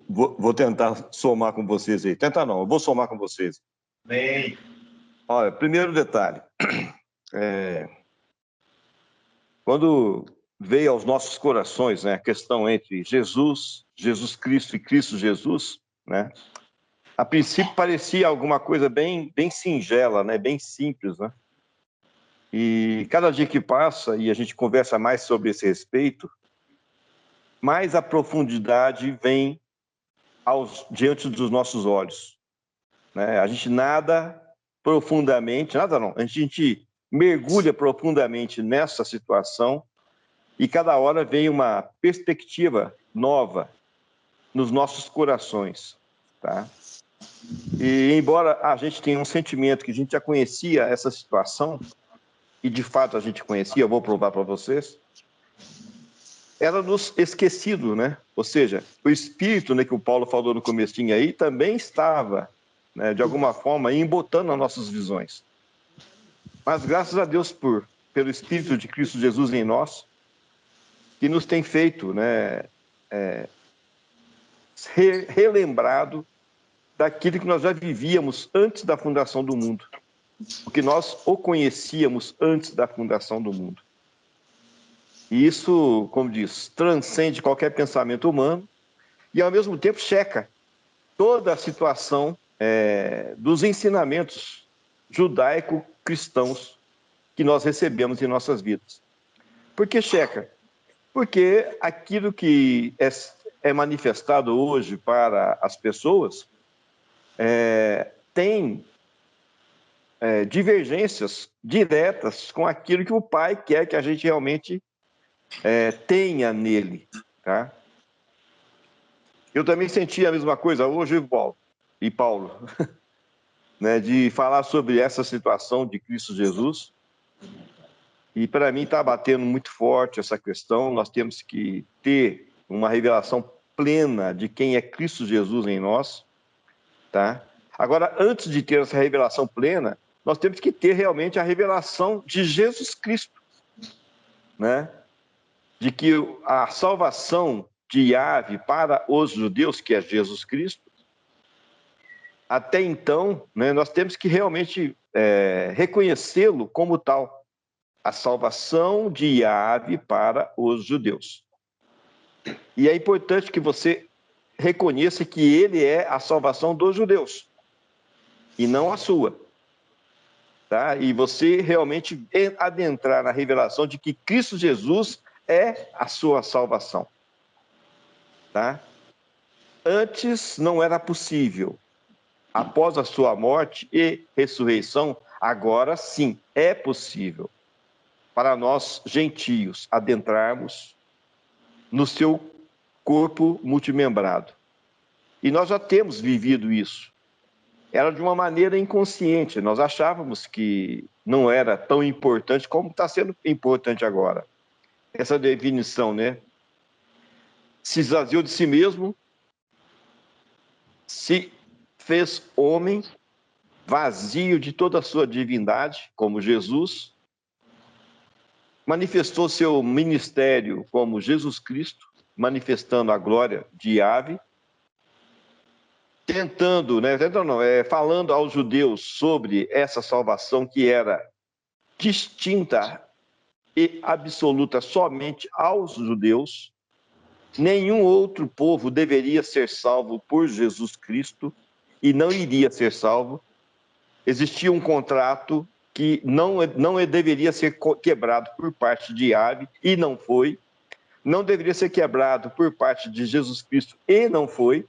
Vou tentar somar com vocês aí. Tentar não, eu vou somar com vocês. Bem. Olha, primeiro detalhe. Quando veio aos nossos corações, né, a questão entre Jesus Cristo e Cristo Jesus, né? A princípio parecia alguma coisa bem singela, né, bem simples, né? E cada dia que passa e a gente conversa mais sobre esse respeito, mais a profundidade vem diante dos nossos olhos, né? A gente nada profundamente, nada não, a gente mergulha profundamente nessa situação e cada hora vem uma perspectiva nova nos nossos corações, tá? E embora a gente tenha um sentimento que a gente já conhecia essa situação, e de fato a gente conhecia, eu vou provar para vocês, era nos esquecido, né? Ou seja, o Espírito, né, que o Paulo falou no comecinho aí, também estava, né, de alguma forma, embotando as nossas visões. Mas graças a Deus pelo Espírito de Cristo Jesus em nós, que nos tem feito, né, relembrado daquilo que nós já vivíamos antes da fundação do mundo, porque nós o conhecíamos antes da fundação do mundo. E isso, como diz, transcende qualquer pensamento humano e, ao mesmo tempo, checa toda a situação dos ensinamentos judaico-cristãos que nós recebemos em nossas vidas. Por que checa? Porque aquilo que é manifestado hoje para as pessoas tem divergências diretas com aquilo que o Pai quer que a gente realmente tenha nele, tá? Eu também senti a mesma coisa hoje, Paulo, né, de falar sobre essa situação de Cristo Jesus. E para mim está batendo muito forte essa questão. Nós temos que ter uma revelação plena de quem é Cristo Jesus em nós, tá? Agora, antes de ter essa revelação plena, nós temos que ter realmente a revelação de Jesus Cristo, né? De que a salvação de Yahvé para os judeus, que é Jesus Cristo, até então, né, nós temos que realmente reconhecê-lo como tal, a salvação de Yahvé para os judeus. E é importante que você reconheça que ele é a salvação dos judeus, e não a sua. Tá? E você realmente adentrar na revelação de que Cristo Jesus é a sua salvação. Tá? Antes não era possível. Após a sua morte e ressurreição, agora sim é possível para nós gentios adentrarmos no seu corpo multimembrado. E nós já temos vivido isso. Era de uma maneira inconsciente. Nós achávamos que não era tão importante como está sendo importante agora. Essa definição, né? Se esvaziou de si mesmo, se fez homem, vazio de toda a sua divindade, como Jesus, manifestou seu ministério como Jesus Cristo, manifestando a glória de Yahvé, falando aos judeus sobre essa salvação que era distinta e absoluta somente aos judeus. Nenhum outro povo deveria ser salvo por Jesus Cristo e não iria ser salvo. Existia um contrato que não deveria ser quebrado por parte de Yahvé e não foi. Não deveria ser quebrado por parte de Jesus Cristo e não foi.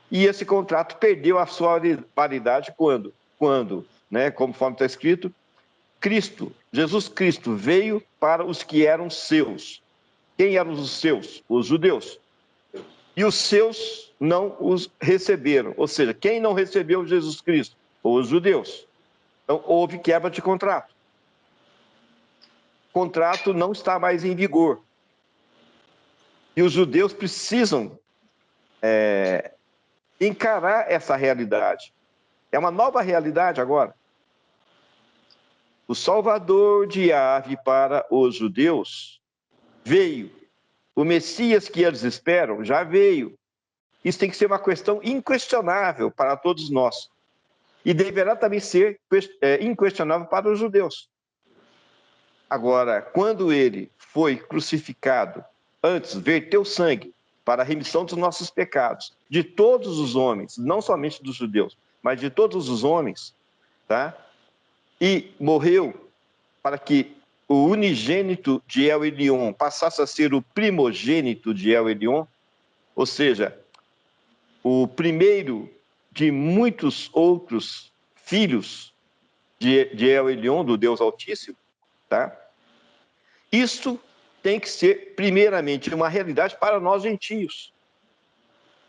E esse contrato perdeu a sua validade quando, né, conforme está escrito, Jesus Cristo veio para os que eram seus. Quem eram os seus? Os judeus. E os seus não os receberam. Ou seja, quem não recebeu Jesus Cristo? Os judeus. Então, houve quebra de contrato. O contrato não está mais em vigor. E os judeus precisam encarar essa realidade. É uma nova realidade agora. O Salvador de Yahvé para os judeus veio. O Messias que eles esperam já veio. Isso tem que ser uma questão inquestionável para todos nós. E deverá também ser inquestionável para os judeus. Agora, quando ele foi crucificado, antes verteu sangue para a remissão dos nossos pecados, de todos os homens, não somente dos judeus, mas de todos os homens, tá? E morreu para que o unigênito de El Elyon passasse a ser o primogênito de El Elyon, ou seja, o primeiro de muitos outros filhos de El Elyon, do Deus Altíssimo, tá? Isso tem que ser, primeiramente, uma realidade para nós gentios.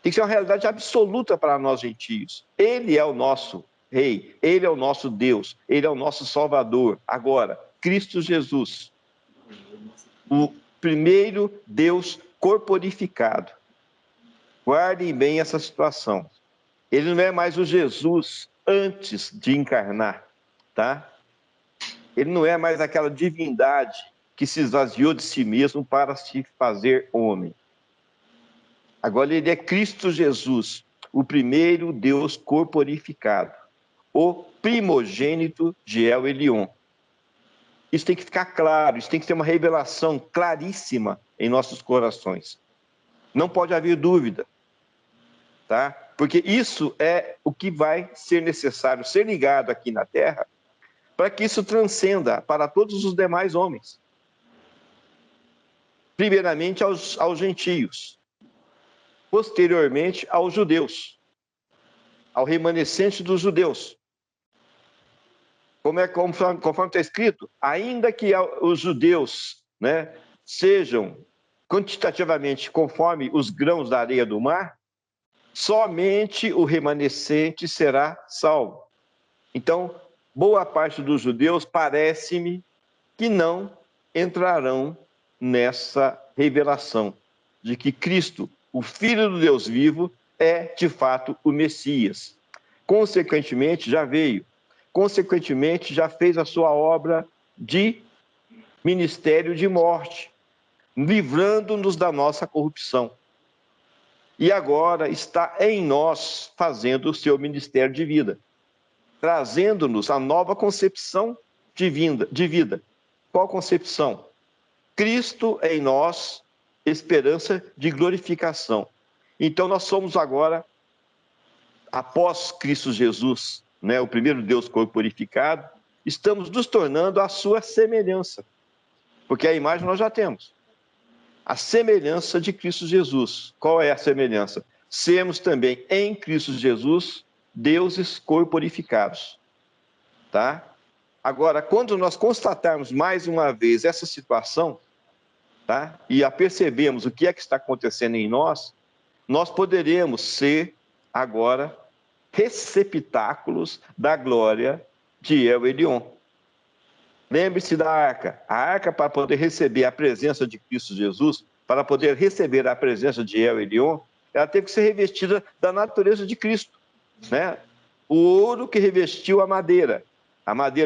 Tem que ser uma realidade absoluta para nós gentios. Ele é o nosso Rei, Ele é o nosso Deus, Ele é o nosso Salvador. Agora, Cristo Jesus, o primeiro Deus corporificado. Guardem bem essa situação. Ele não é mais o Jesus antes de encarnar, tá? Ele não é mais aquela divindade que se esvaziou de si mesmo para se fazer homem. Agora ele é Cristo Jesus, o primeiro Deus corporificado, o primogênito de El Elyon. Isso tem que ficar claro, isso tem que ter uma revelação claríssima em nossos corações. Não pode haver dúvida, tá? Porque isso é o que vai ser necessário ser ligado aqui na Terra para que isso transcenda para todos os demais homens. Primeiramente aos gentios, posteriormente aos judeus, ao remanescente dos judeus. Conforme está escrito, ainda que os judeus, né, sejam quantitativamente conforme os grãos da areia do mar, somente o remanescente será salvo. Então, boa parte dos judeus, parece-me, que não entrarão nessa revelação de que Cristo, o Filho do Deus vivo, é de fato o Messias. Consequentemente, já veio. Consequentemente, já fez a sua obra de ministério de morte, livrando-nos da nossa corrupção. E agora está em nós fazendo o seu ministério de vida, trazendo-nos a nova concepção de vida. Qual concepção? Cristo em nós, esperança de glorificação. Então nós somos agora, após Cristo Jesus, né, o primeiro Deus corporificado, estamos nos tornando a sua semelhança. Porque a imagem nós já temos. A semelhança de Cristo Jesus. Qual é a semelhança? Sermos também em Cristo Jesus deuses corporificados. Tá? Agora, quando nós constatarmos mais uma vez essa situação, tá? E a percebemos o que é que está acontecendo em nós, nós poderemos ser agora receptáculos da glória de El Elyon. Lembre-se da arca. A arca, para poder receber a presença de Cristo Jesus, para poder receber a presença de El Elyon, ela teve que ser revestida da natureza de Cristo, né? O ouro que revestiu a madeira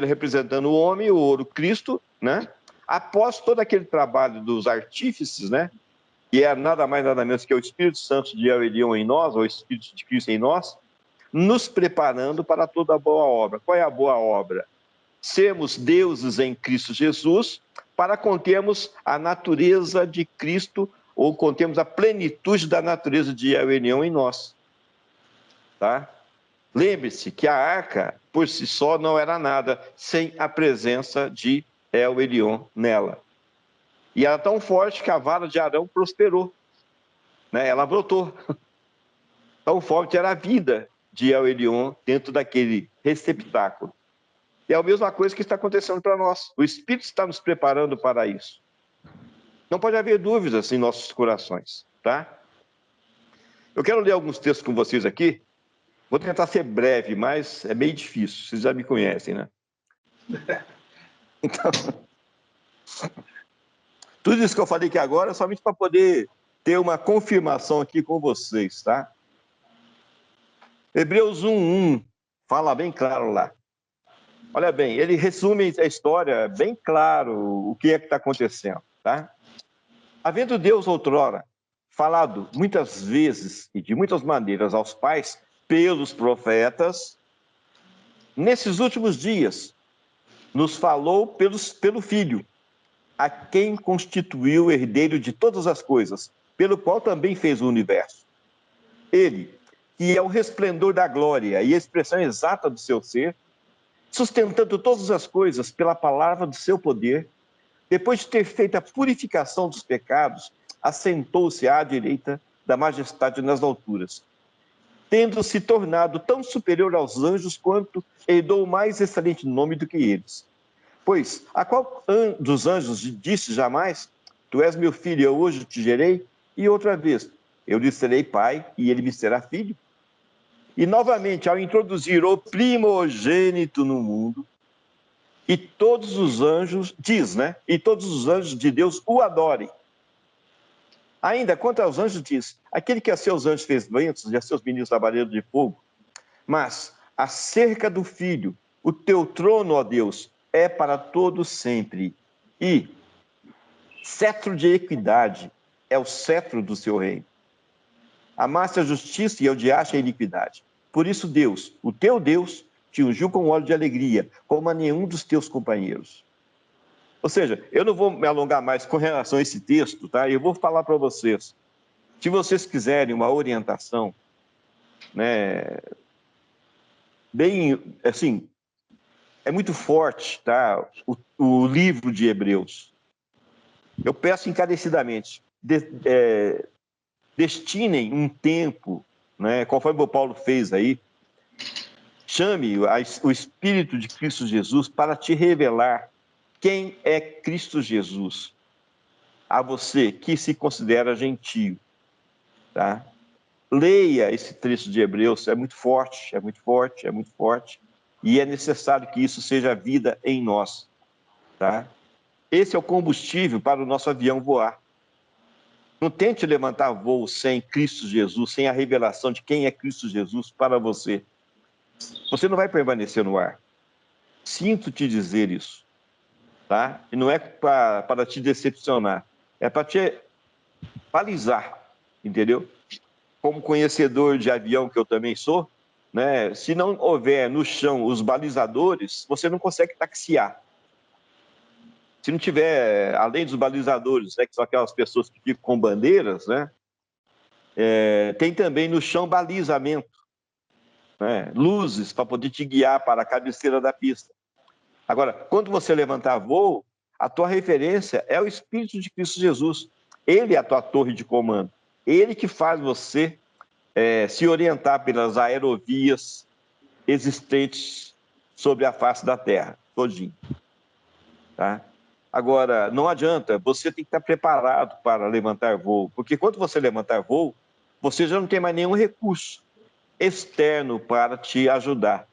representando o homem, o ouro Cristo, né? Após todo aquele trabalho dos artífices, né? Que é nada mais nada menos que o Espírito Santo de El Elyon em nós, ou o Espírito de Cristo em nós, nos preparando para toda a boa obra. Qual é a boa obra? Sermos deuses em Cristo Jesus, para contermos a natureza de Cristo, ou contermos a plenitude da natureza de El Elyon em nós. Tá? Lembre-se que a arca, por si só, não era nada sem a presença de El Elyon nela. E era tão forte que a vara de Arão prosperou, né? Ela brotou. Tão forte era a vida de El Elyon dentro daquele receptáculo. E é a mesma coisa que está acontecendo para nós. O Espírito está nos preparando para isso. Não pode haver dúvidas em nossos corações, tá? Eu quero ler alguns textos com vocês aqui. Vou tentar ser breve, mas é meio difícil. Vocês já me conhecem, né? Então, tudo isso que eu falei aqui agora é somente para poder ter uma confirmação aqui com vocês, tá? Hebreus 1:1 fala bem claro lá. Olha bem, ele resume a história bem claro o que é que está acontecendo, tá? Havendo Deus outrora falado muitas vezes e de muitas maneiras aos pais pelos profetas, nesses últimos dias nos falou pelo Filho, a quem constituiu o herdeiro de todas as coisas, pelo qual também fez o universo. Ele, que é o resplendor da glória e a expressão exata do seu ser, sustentando todas as coisas pela palavra do seu poder, depois de ter feito a purificação dos pecados, assentou-se à direita da majestade nas alturas, tendo se tornado tão superior aos anjos quanto herdou o mais excelente nome do que eles. Pois, a qual dos anjos disse jamais, tu és meu filho, eu hoje te gerei, e outra vez, eu lhe serei pai, e ele me será filho? E novamente, ao introduzir o primogênito no mundo, e todos os anjos, diz, né? E todos os anjos de Deus o adorem. Ainda, quanto aos anjos, diz, aquele que a seus anjos fez ventos e a seus ministros labaredo de fogo, mas acerca do Filho, o teu trono, ó Deus, é para todos sempre. E cetro de equidade é o cetro do seu reino. Amaste a justiça e odiaste a iniquidade. Por isso Deus, o teu Deus, te ungiu com óleo de alegria, como a nenhum dos teus companheiros. Ou seja, eu não vou me alongar mais com relação a esse texto, tá? Eu vou falar para vocês. Se vocês quiserem uma orientação, né, bem, assim, é muito forte, tá? O livro de Hebreus. Eu peço encarecidamente, destinem um tempo, né, conforme o Paulo fez aí, chame o Espírito de Cristo Jesus para te revelar quem é Cristo Jesus a você que se considera gentio, tá? Leia esse trecho de Hebreus, é muito forte, é muito forte, é muito forte, e é necessário que isso seja vida em nós, tá? Esse é o combustível para o nosso avião voar. Não tente levantar voo sem Cristo Jesus, sem a revelação de quem é Cristo Jesus para você. Você não vai permanecer no ar. Sinto te dizer isso, tá? E não é para te decepcionar, é para te balizar, entendeu? Como conhecedor de avião que eu também sou, né? Se não houver no chão os balizadores, você não consegue taxiar. Se não tiver, além dos balizadores, né, que são aquelas pessoas que ficam com bandeiras, né? Tem também no chão balizamento, né? Luzes para poder te guiar para a cabeceira da pista. Agora, quando você levantar voo, a tua referência é o Espírito de Cristo Jesus. Ele é a tua torre de comando. Ele que faz você se orientar pelas aerovias existentes sobre a face da Terra, todinho. Tá? Agora, não adianta, você tem que estar preparado para levantar voo, porque quando você levantar voo, você já não tem mais nenhum recurso externo para te ajudar.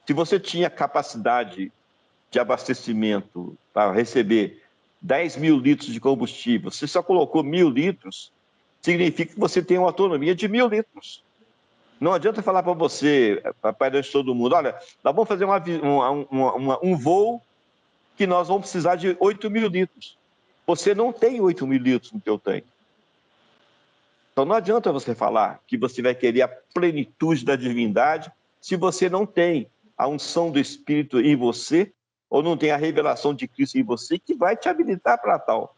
Se você tinha capacidade de abastecimento para receber 10 mil litros de combustível, você só colocou 1.000 litros, significa que você tem uma autonomia de 1.000 litros. Não adianta falar para você, para todo mundo, olha, nós vamos fazer um voo que nós vamos precisar de 8.000 litros. Você não tem 8.000 litros no teu tanque. Então não adianta você falar que você vai querer a plenitude da divindade se você não tem a unção do Espírito em você ou não tem a revelação de Cristo em você que vai te habilitar para tal.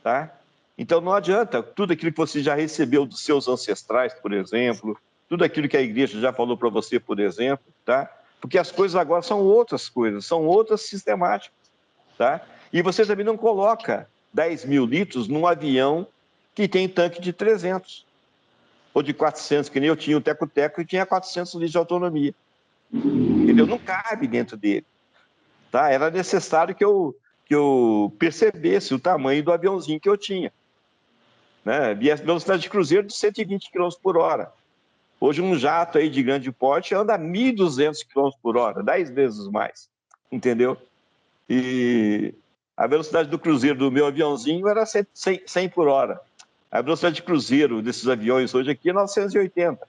Tá? Então não adianta tudo aquilo que você já recebeu dos seus ancestrais, por exemplo, tudo aquilo que a igreja já falou para você, por exemplo, tá? Porque as coisas agora são outras coisas, são outras sistemáticas, tá? E você também não coloca 10.000 litros num avião que tem tanque de 300 ou de 400, que nem eu tinha o Teco-Teco e tinha 400 litros de autonomia. Entendeu? Não cabe dentro dele. Tá? Era necessário que eu percebesse o tamanho do aviãozinho que eu tinha. Né? E a velocidade de cruzeiro de 120 km por hora. Hoje um jato aí de grande porte anda a 1.200 km por hora, 10 vezes mais. Entendeu? E a velocidade do cruzeiro do meu aviãozinho era 100 por hora. A velocidade de cruzeiro desses aviões hoje aqui é 980.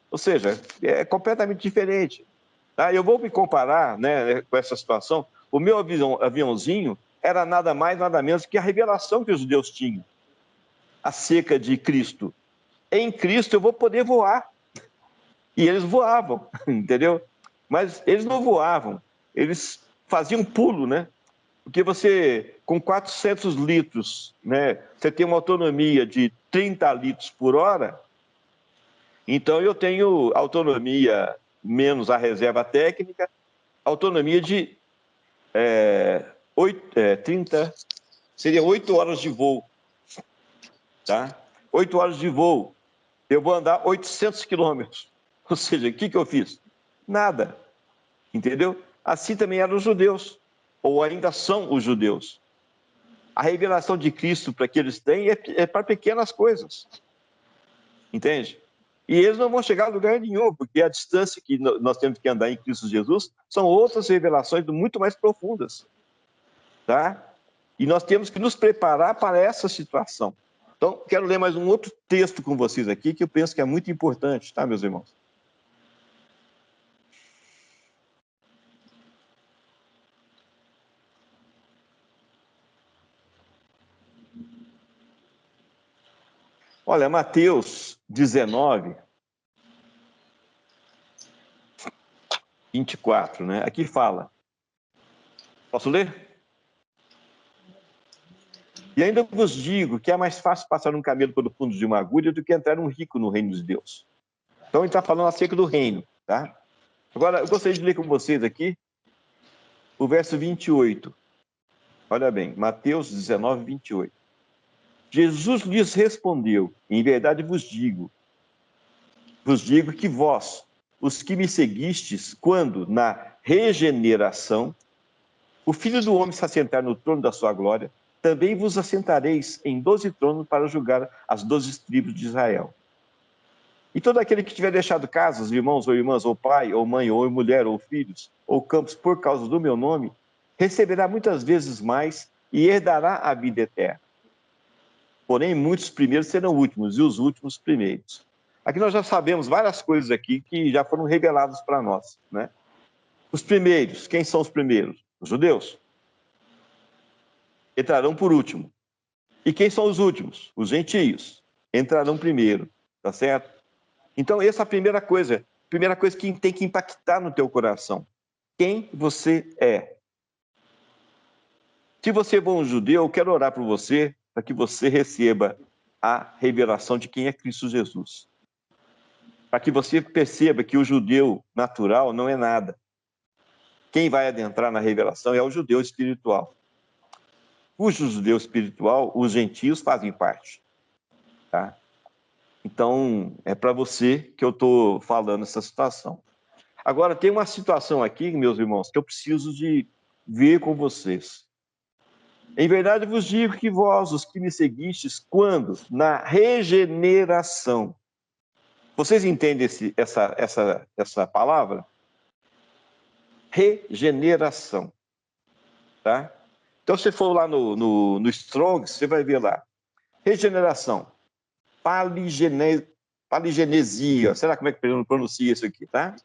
Ou seja, é completamente diferente. Tá? Eu vou me comparar, né, com essa situação. O meu aviãozinho era nada mais, nada menos que a revelação que os judeus tinham. acerca de Cristo? Em Cristo eu vou poder voar. E eles voavam, entendeu? Mas eles não voavam, eles faziam pulo, né? Porque você, com 400 litros, né, você tem uma autonomia de 30 litros por hora, então eu tenho autonomia menos a reserva técnica, autonomia de 30, seria 8 horas de voo, tá? 8 horas de voo, eu vou andar 800 quilômetros. Ou seja, o que eu fiz? Nada, entendeu? Assim também eram os judeus, ou ainda são os judeus. A revelação de Cristo para que eles têm é para pequenas coisas, entende? E eles não vão chegar a lugar nenhum, porque a distância que nós temos que andar em Cristo Jesus são outras revelações muito mais profundas, tá? E nós temos que nos preparar para essa situação. Então, quero ler mais um outro texto com vocês aqui, que eu penso que é muito importante, tá, meus irmãos? Olha, Mateus 19, 24, né? Aqui fala. Posso ler? E ainda vos digo que é mais fácil passar um camelo pelo fundo de uma agulha do que entrar um rico no reino de Deus. Então ele está falando acerca do reino, tá? Agora, eu gostaria de ler com vocês aqui o verso 28. Olha bem, Mateus 19, 28. Jesus lhes respondeu, em verdade vos digo que vós, os que me seguistes, quando na regeneração, o Filho do Homem se assentar no trono da sua glória, também vos assentareis em 12 tronos para julgar as 12 tribos de Israel. E todo aquele que tiver deixado casas, irmãos ou irmãs, ou pai, ou mãe, ou mulher, ou filhos, ou campos por causa do meu nome, receberá muitas vezes mais e herdará a vida eterna. Porém, muitos primeiros serão últimos, e os últimos primeiros. Aqui nós já sabemos várias coisas aqui que já foram reveladas para nós, né? Os primeiros, quem são os primeiros? Os judeus. Entrarão por último. E quem são os últimos? Os gentios. Entrarão primeiro, tá certo? Então, essa é a primeira coisa que tem que impactar no teu coração. Quem você é. Se você é bom judeu, eu quero orar por você, para que você receba a revelação de quem é Cristo Jesus. Para que você perceba que o judeu natural não é nada. Quem vai adentrar na revelação é o judeu espiritual. O judeu espiritual, os gentios fazem parte, tá? Então, é para você que eu estou falando essa situação. Agora, tem uma situação aqui, meus irmãos, que eu preciso de ver com vocês. Em verdade vos digo que vós, os que me seguistes, quando? Na regeneração. Vocês entendem essa palavra? Regeneração. Tá? Então, se você for lá no Strong, você vai ver lá. Regeneração. Paligenesia. Será como é que pronuncia isso aqui, tá?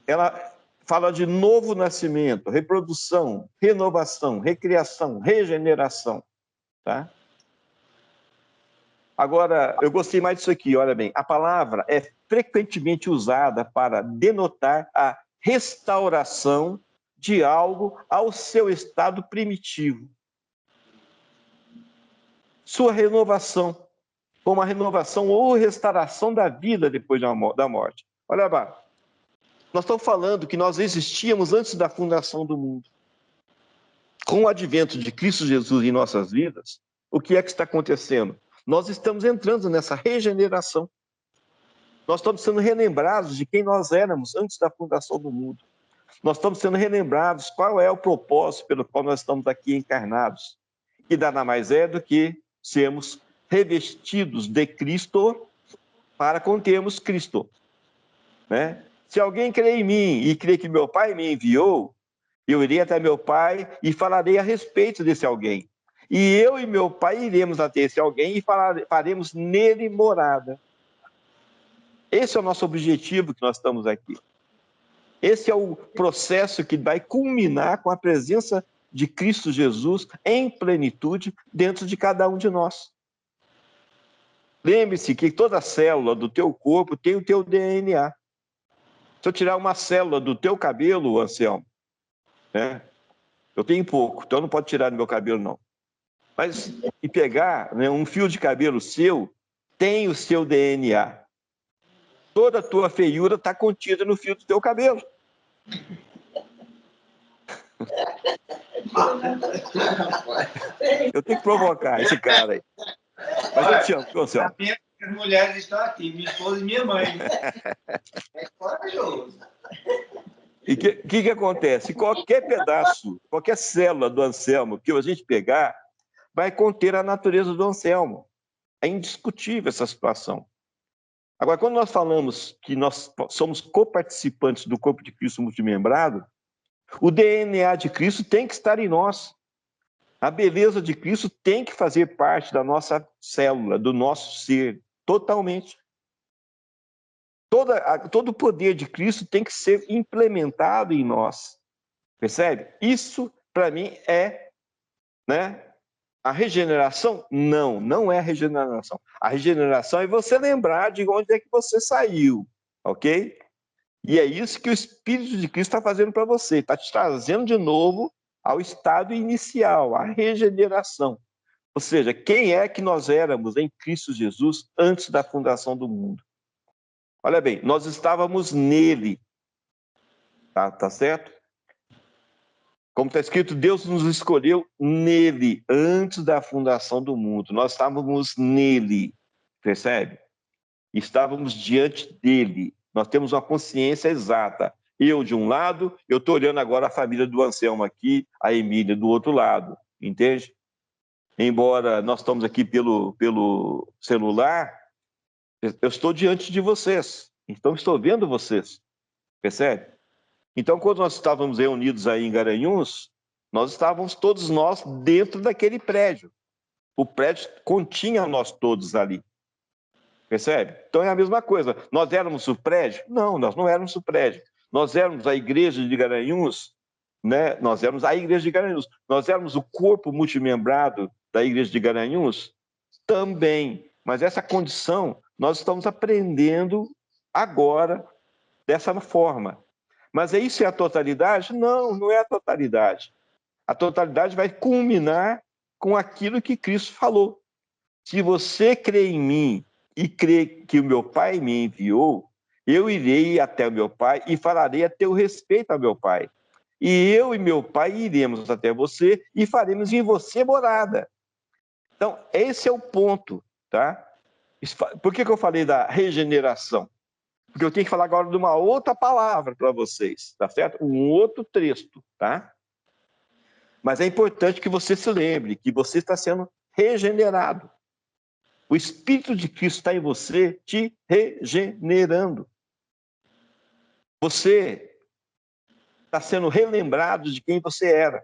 Ela fala de novo nascimento, reprodução, renovação, recriação, regeneração, tá? Agora, eu gostei mais disso aqui, olha bem. A palavra é frequentemente usada para denotar a restauração de algo ao seu estado primitivo. Sua renovação, como a renovação ou restauração da vida depois da morte. Olha lá, nós estamos falando que nós existíamos antes da fundação do mundo. Com o advento de Cristo Jesus em nossas vidas, o que é que está acontecendo? Nós estamos entrando nessa regeneração. Nós estamos sendo relembrados de quem nós éramos antes da fundação do mundo. Nós estamos sendo relembrados qual é o propósito pelo qual nós estamos aqui encarnados. Que nada mais é do que sermos revestidos de Cristo para contermos Cristo, né? Se alguém crê em mim e crê que meu Pai me enviou, eu irei até meu Pai e falarei a respeito desse alguém. E eu e meu Pai iremos até esse alguém e faremos nele morada. Esse é o nosso objetivo que nós estamos aqui. Esse é o processo que vai culminar com a presença de Cristo Jesus em plenitude dentro de cada um de nós. Lembre-se que toda célula do teu corpo tem o teu DNA. Se eu tirar uma célula do teu cabelo, Anselmo, né? Eu tenho pouco, então não pode tirar do meu cabelo, não. Mas e pegar, né, um fio de cabelo seu, tem o seu DNA. Toda a tua feiura está contida no fio do teu cabelo. Eu tenho que provocar esse cara aí. Mas eu te amo, Anselmo. As mulheres estão aqui, minha esposa e minha mãe. É corajoso. E o que acontece? Qualquer pedaço, qualquer célula do Anselmo que a gente pegar, vai conter a natureza do Anselmo. É indiscutível essa situação. Agora, quando nós falamos que nós somos coparticipantes do corpo de Cristo multimembrado, o DNA de Cristo tem que estar em nós. A beleza de Cristo tem que fazer parte da nossa célula, do nosso ser, totalmente. Todo o poder de Cristo tem que ser implementado em nós. Percebe? Isso, para mim, é, né, a regeneração. Não é a regeneração. A regeneração é você lembrar de onde é que você saiu, ok? E é isso que o Espírito de Cristo está fazendo para você. Está te trazendo de novo ao estado inicial, a regeneração. Ou seja, quem é que nós éramos em Cristo Jesus antes da fundação do mundo? Olha bem, nós estávamos nele, tá certo? Como está escrito, Deus nos escolheu nele, antes da fundação do mundo. Nós estávamos nele, percebe? Estávamos diante dele. Nós temos uma consciência exata. Eu de um lado, eu estou olhando agora a família do Anselmo aqui, a Emília do outro lado, entende? Embora nós estamos aqui pelo celular, eu estou diante de vocês. Então, estou vendo vocês, percebe? Então, quando nós estávamos reunidos aí em Garanhuns, nós estávamos todos nós dentro daquele prédio. O prédio continha nós todos ali. Percebe? Então é a mesma coisa. Nós éramos o prédio? Não, nós não éramos o prédio. Nós éramos a igreja de Garanhuns, né? Nós éramos a igreja de Garanhuns. Nós éramos o corpo multimembrado da igreja de Garanhuns? Também. Mas essa condição nós estamos aprendendo agora dessa forma. Mas isso é a totalidade? Não, não é a totalidade. A totalidade vai culminar com aquilo que Cristo falou. Se você crê em mim e crê que o meu Pai me enviou, eu irei até o meu Pai e falarei a teu respeito ao meu Pai. E eu e meu Pai iremos até você e faremos em você morada. Então, esse é o ponto, tá? Por que eu falei da regeneração? Porque eu tenho que falar agora de uma outra palavra para vocês, tá certo? Um outro texto, tá? Mas é importante que você se lembre que você está sendo regenerado. O Espírito de Cristo está em você, te regenerando. Você está sendo relembrado de quem você era.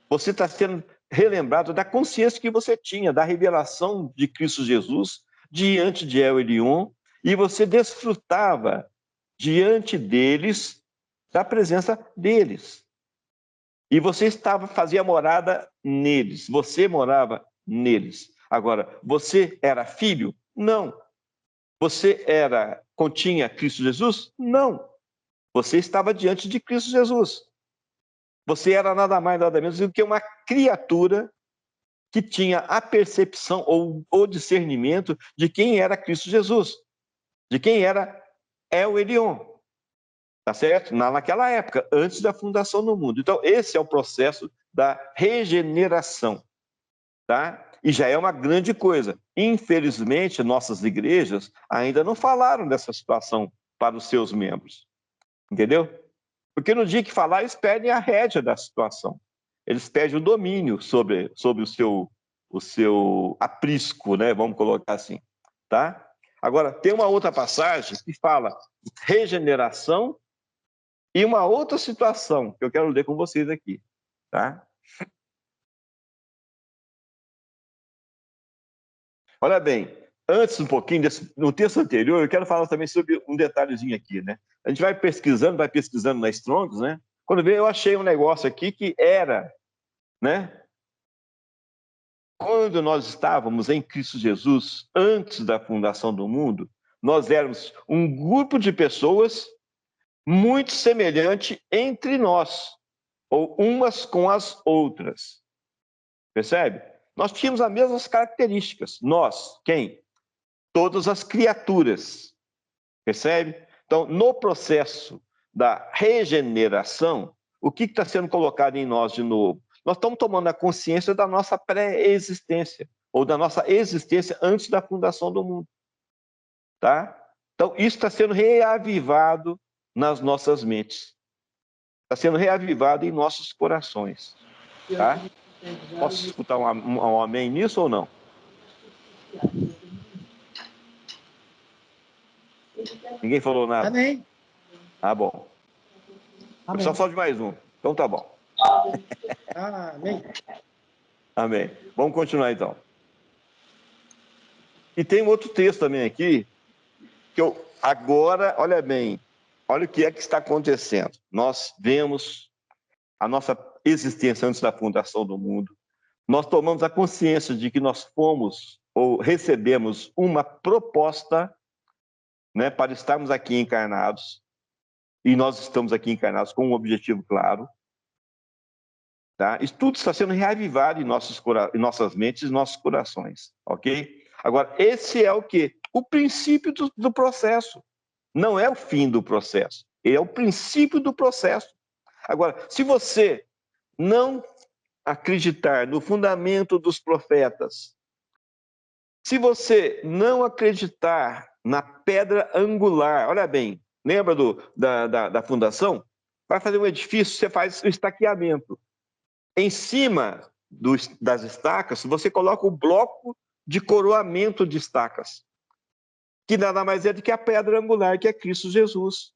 Você está sendo relembrado da consciência que você tinha, da revelação de Cristo Jesus diante de El Elyon, e você desfrutava diante deles da presença deles. E você fazia morada neles, você morava neles. Agora, você era filho? Não. Você continha Cristo Jesus? Não. Você estava diante de Cristo Jesus. Você era nada mais, nada menos do que uma criatura que tinha a percepção ou o discernimento de quem era Cristo Jesus, de quem era El Elyon, tá certo? Naquela época, antes da fundação do mundo. Então, esse é o processo da regeneração, tá? E já é uma grande coisa. Infelizmente, nossas igrejas ainda não falaram dessa situação para os seus membros, entendeu? Porque no dia que falar, eles perdem a rédea da situação. Eles perdem o domínio sobre o seu aprisco, né? Vamos colocar assim, tá? Agora, tem uma outra passagem que fala regeneração e uma outra situação que eu quero ler com vocês aqui, tá? Olha bem, antes um pouquinho, no texto anterior, eu quero falar também sobre um detalhezinho aqui, né? A gente vai pesquisando na Strongs, né? Quando veio, eu achei um negócio aqui que era, né? Quando nós estávamos em Cristo Jesus, antes da fundação do mundo, nós éramos um grupo de pessoas muito semelhante entre nós, ou umas com as outras. Percebe? Nós tínhamos as mesmas características. Nós, quem? Todas as criaturas. Percebe? Então, no processo da regeneração, o que está sendo colocado em nós de novo? Nós estamos tomando a consciência da nossa pré-existência, ou da nossa existência antes da fundação do mundo. Tá? Então, isso está sendo reavivado nas nossas mentes. Está sendo reavivado em nossos corações. Tá? Posso escutar um amém nisso ou não? Ninguém falou nada? Amém. Ah, bom. Amém. Só falo de mais um. Então tá bom. Amém. Amém. Vamos continuar então. E tem um outro texto também aqui, que eu agora, olha bem, olha o que é que está acontecendo. Nós vemos a nossa existência antes da fundação do mundo. Nós tomamos a consciência de que nós fomos ou recebemos uma proposta, né, para estarmos aqui encarnados. E nós estamos aqui encarnados com um objetivo claro. Tá? Isso tudo está sendo reavivado em nossas mentes e nossos corações, ok? Agora, esse é o quê? O princípio do processo. Não é o fim do processo. Ele é o princípio do processo. Agora, se você não acreditar no fundamento dos profetas, se você não acreditar na pedra angular, olha bem, lembra da fundação? Para fazer um edifício, você faz o estaqueamento. Em cima das estacas, você coloca o bloco de coroamento de estacas, que nada mais é do que a pedra angular, que é Cristo Jesus.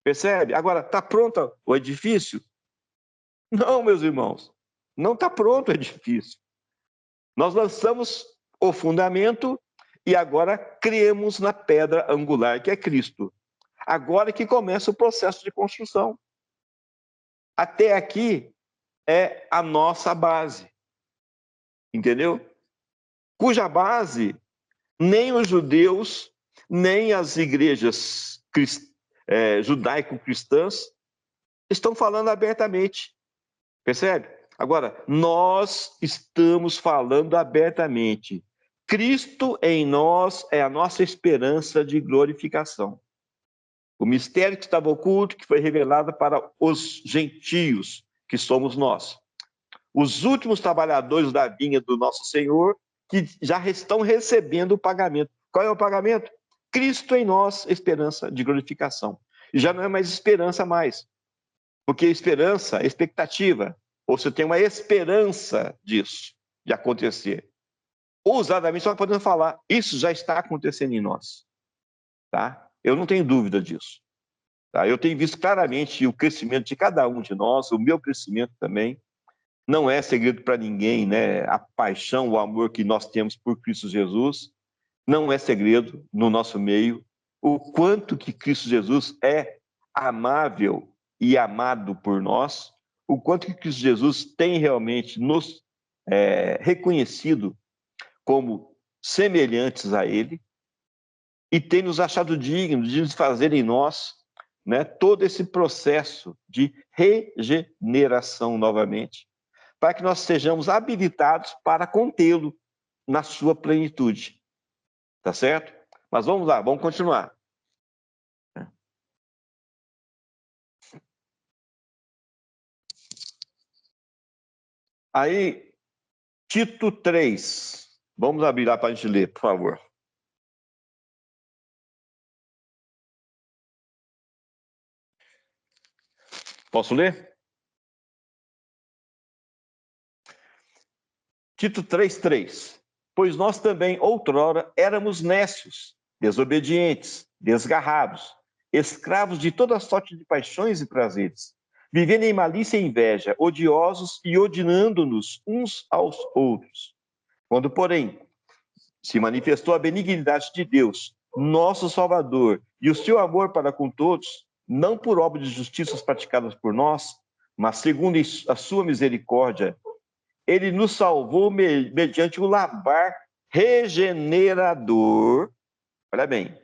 Percebe? Agora, está pronto o edifício? Não, meus irmãos, não está pronto o edifício. Nós lançamos o fundamento e agora cremos na pedra angular, que é Cristo. Agora que começa o processo de construção. Até aqui é a nossa base. Entendeu? Cuja base nem os judeus, nem as igrejas judaico-cristãs estão falando abertamente. Percebe? Agora, nós estamos falando abertamente. Cristo em nós é a nossa esperança de glorificação. O mistério que estava oculto, que foi revelado para os gentios, que somos nós. Os últimos trabalhadores da vinha do nosso Senhor, que já estão recebendo o pagamento. Qual é o pagamento? Cristo em nós, esperança de glorificação. E já não é mais esperança mais. Porque esperança é expectativa. Ou você tem uma esperança disso, de acontecer. Ousadamente, só podemos falar, isso já está acontecendo em nós. Tá? Eu não tenho dúvida disso. Tá? Eu tenho visto claramente o crescimento de cada um de nós, o meu crescimento também. Não é segredo para ninguém, né? A paixão, o amor que nós temos por Cristo Jesus, não é segredo no nosso meio. O quanto que Cristo Jesus é amável e amado por nós, o quanto que Cristo Jesus tem realmente nos reconhecido como semelhantes a Ele e tem nos achado dignos de nos fazer em nós, né, todo esse processo de regeneração novamente, para que nós sejamos habilitados para contê-lo na sua plenitude. Tá certo? Mas vamos lá, vamos continuar. Aí, Tito 3. Vamos abrir lá para a gente ler, por favor. Posso ler? Tito 3:3. Pois nós também, outrora, éramos nécios, desobedientes, desgarrados, escravos de toda sorte de paixões e prazeres, vivendo em malícia e inveja, odiosos e odiando-nos uns aos outros. Quando, porém, se manifestou a benignidade de Deus, nosso Salvador, e o seu amor para com todos, não por obra de justiças praticadas por nós, mas segundo a sua misericórdia, ele nos salvou mediante o lavar regenerador. Olha bem,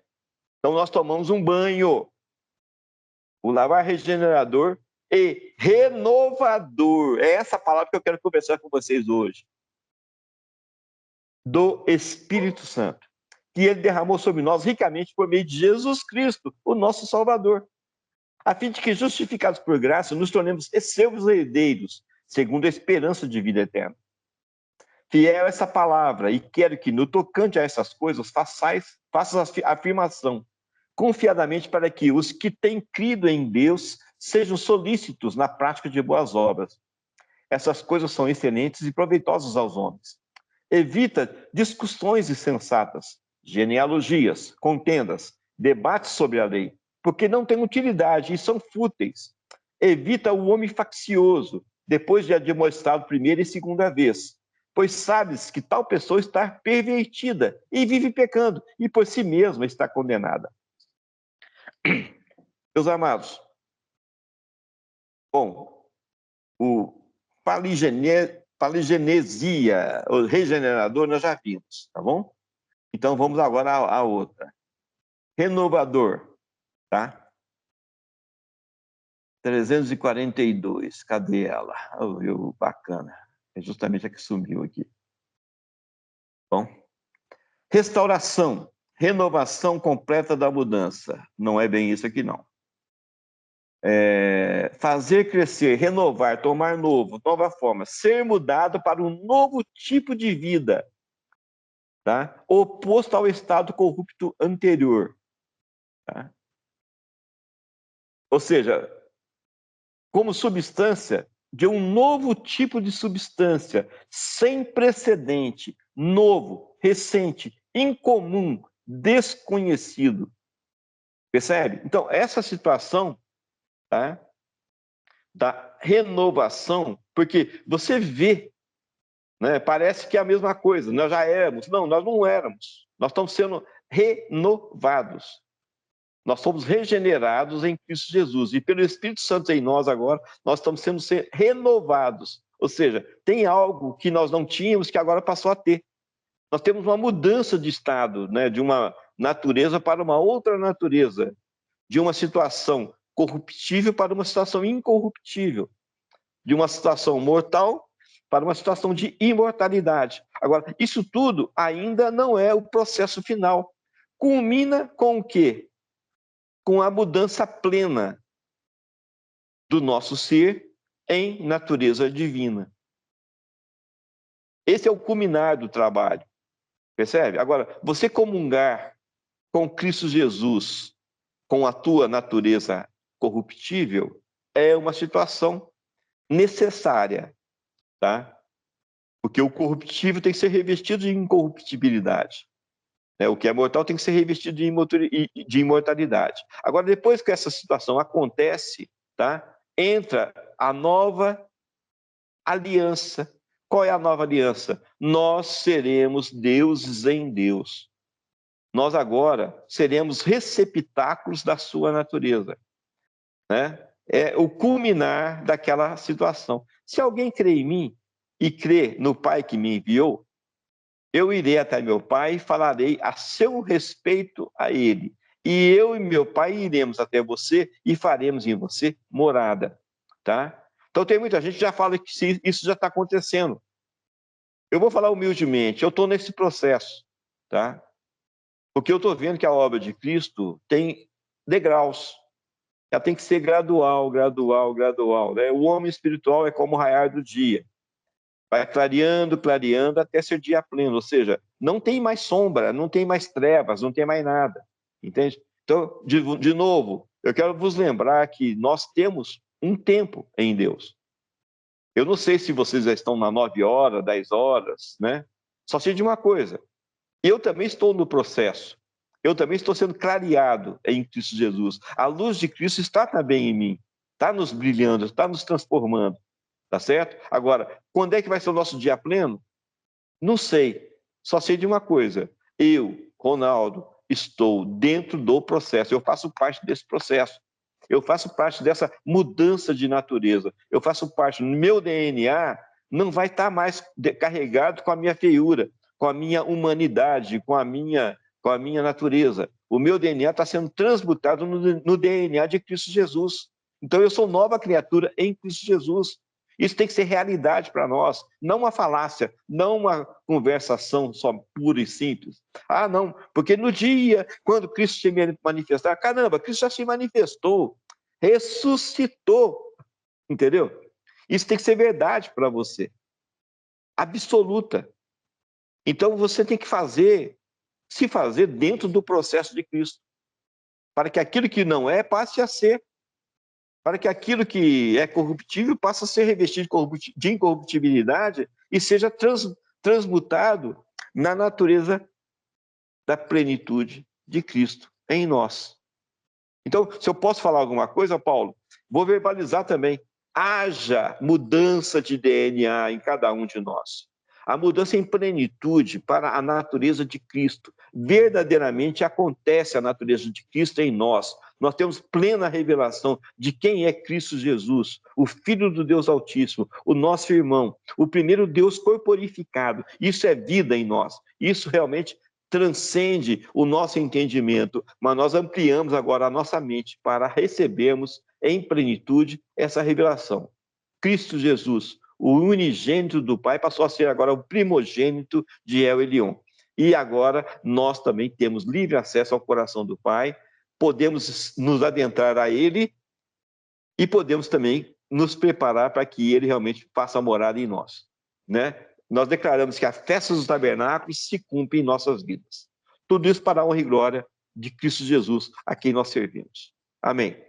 então nós tomamos um banho, o lavar regenerador e renovador. É essa palavra que eu quero conversar com vocês hoje. Do Espírito Santo, que ele derramou sobre nós ricamente por meio de Jesus Cristo, o nosso Salvador, a fim de que, justificados por graça, nos tornemos seus herdeiros, segundo a esperança de vida eterna. Fiel a essa palavra, e quero que, no tocante a essas coisas, faças a afirmação, confiadamente, para que os que têm crido em Deus sejam solícitos na prática de boas obras. Essas coisas são excelentes e proveitosas aos homens. Evita discussões insensatas, genealogias, contendas, debates sobre a lei, porque não têm utilidade e são fúteis. Evita o homem faccioso, depois de admoestado primeira e segunda vez, pois sabes que tal pessoa está pervertida e vive pecando, e por si mesma está condenada. Meus amados, bom, o paligenesia, o regenerador, nós já vimos, tá bom? Então vamos agora à outra. Renovador, tá? 342, cadê ela? Oh, bacana, é justamente a que sumiu aqui. Bom, restauração, renovação completa da mudança. Não é bem isso aqui, não. Fazer crescer, renovar, tomar novo, nova forma, ser mudado para um novo tipo de vida, tá? Oposto ao estado corrupto anterior. Tá? Ou seja, como substância de um novo tipo de substância, sem precedente, novo, recente, incomum, desconhecido. Percebe? Então, essa situação, tá, da renovação, porque você vê, né, parece que é a mesma coisa, nós já éramos. Não, nós não éramos. Nós estamos sendo renovados. Nós somos regenerados em Cristo Jesus. E pelo Espírito Santo em nós agora, nós estamos sendo renovados. Ou seja, tem algo que nós não tínhamos que agora passou a ter. Nós temos uma mudança de estado, né, de uma natureza para uma outra natureza, de uma situação corruptível para uma situação incorruptível, de uma situação mortal para uma situação de imortalidade. Agora, isso tudo ainda não é o processo final. Culmina com o quê? Com a mudança plena do nosso ser em natureza divina. Esse é o culminar do trabalho, percebe? Agora, você comungar com Cristo Jesus, com a tua natureza corruptível, é uma situação necessária, tá? Porque o corruptível tem que ser revestido de incorruptibilidade. O que é mortal tem que ser revestido de imortalidade. Agora, depois que essa situação acontece, tá? Entra a nova aliança. Qual é a nova aliança? Nós seremos deuses em Deus. Nós agora seremos receptáculos da sua natureza, né? É o culminar daquela situação. Se alguém crê em mim e crê no Pai que me enviou, eu irei até meu Pai e falarei a seu respeito a ele. E eu e meu Pai iremos até você e faremos em você morada, tá? Então tem muita gente que já fala que isso já está acontecendo. Eu vou falar humildemente, eu estou nesse processo, tá? Porque eu estou vendo que a obra de Cristo tem degraus. Ela tem que ser gradual, gradual, gradual, né? O homem espiritual é como o raiar do dia. Vai clareando, clareando, até ser dia pleno. Ou seja, não tem mais sombra, não tem mais trevas, não tem mais nada. Entende? Então, de novo, eu quero vos lembrar que nós temos um tempo em Deus. Eu não sei se vocês já estão na 9 horas, 10 horas, né? Só sei de uma coisa. Eu também estou no processo. Eu também estou sendo clareado em Cristo Jesus. A luz de Cristo está também em mim. Está nos brilhando, está nos transformando. Tá certo? Agora, quando é que vai ser o nosso dia pleno? Não sei. Só sei de uma coisa. Eu, Ronaldo, estou dentro do processo. Eu faço parte desse processo. Eu faço parte dessa mudança de natureza. Eu faço parte, no meu DNA não vai estar mais carregado com a minha feiura, com a minha humanidade, com a minha natureza. O meu DNA está sendo transmutado no DNA de Cristo Jesus. Então eu sou nova criatura em Cristo Jesus. Isso tem que ser realidade para nós, não uma falácia, não uma conversação só pura e simples. Ah, não, porque no dia, quando Cristo se manifestar, caramba, Cristo já se manifestou, ressuscitou, entendeu? Isso tem que ser verdade para você, absoluta. Então você tem que se fazer dentro do processo de Cristo, para que aquilo que não é passe a ser, para que aquilo que é corruptível passe a ser revestido de incorruptibilidade e seja transmutado na natureza da plenitude de Cristo em nós. Então, se eu posso falar alguma coisa, Paulo, vou verbalizar também. Haja mudança de DNA em cada um de nós. A mudança em plenitude para a natureza de Cristo. Verdadeiramente acontece a natureza de Cristo em nós. Nós temos plena revelação de quem é Cristo Jesus, o Filho do Deus Altíssimo, o nosso irmão, o primeiro Deus corporificado. Isso é vida em nós. Isso realmente transcende o nosso entendimento, mas nós ampliamos agora a nossa mente para recebermos em plenitude essa revelação. Cristo Jesus, o unigênito do Pai, passou a ser agora o primogênito de El Elyon. E agora nós também temos livre acesso ao coração do Pai, podemos nos adentrar a Ele e podemos também nos preparar para que Ele realmente faça morada em nós, né? Nós declaramos que a festa dos tabernáculos se cumpre em nossas vidas. Tudo isso para a honra e glória de Cristo Jesus, a quem nós servimos. Amém.